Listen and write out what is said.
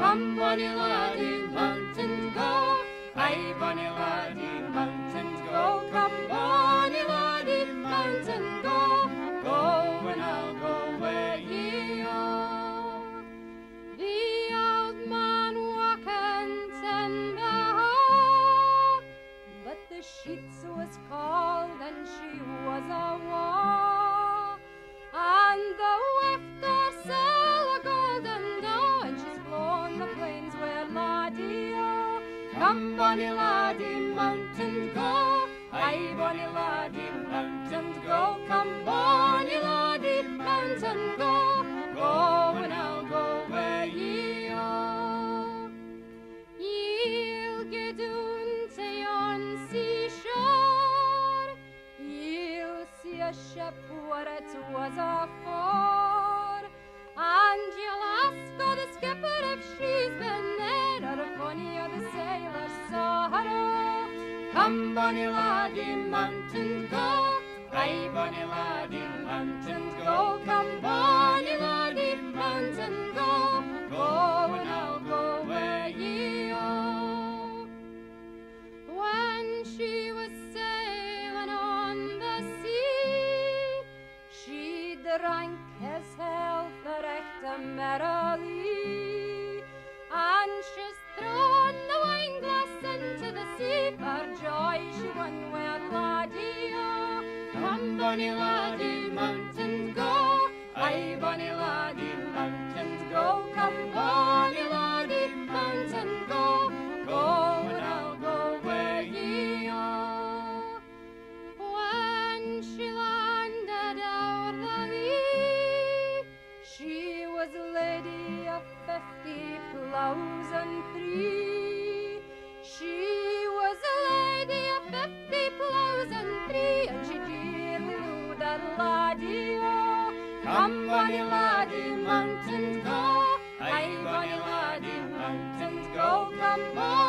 Come, bonny laddie, mountains go. Aye, bonny laddie, mountains go. Come, bonny laddie, mountains go. Go and I'll go where ye are. The old man walketh in the hall, but the sheets was cold and she was awa'. And the wafter sail a golden doe, and she's flown the plains where laddie o. Come, bonny laddie, mountains go. Aye, bonny laddie, mountains go. Come, bonny laddie, mountains go. Go and I'll go where ye are. Ye'll get doon to yon seashore, ye'll see a ship where it was afore, and you'll ask o' the skipper if she's been there, or if ony o' the sailors saw her o. Come, bonny laddie, mountains go. Aye, bonny laddie, mountains go. Come, bonny laddie, mountains go. Go and I'll go where ye are. When she was sailing on the sea, she drank his health recht merrily, and she's thrown the wine glass into the sea for joy she won where laddie o. Come, bonny laddie, mountains go. Aye, bonny laddie, mountains go. Come, bonny laddie, mountains go. Go and I'll go where ye are. When she landed o'er the lea, she was lady of 50,003. She was a lady of 50,003, and she dearly knew that laddie o. Come, bonny laddie, mountains go. Aye, bonny laddie, mountains go. Come, bonny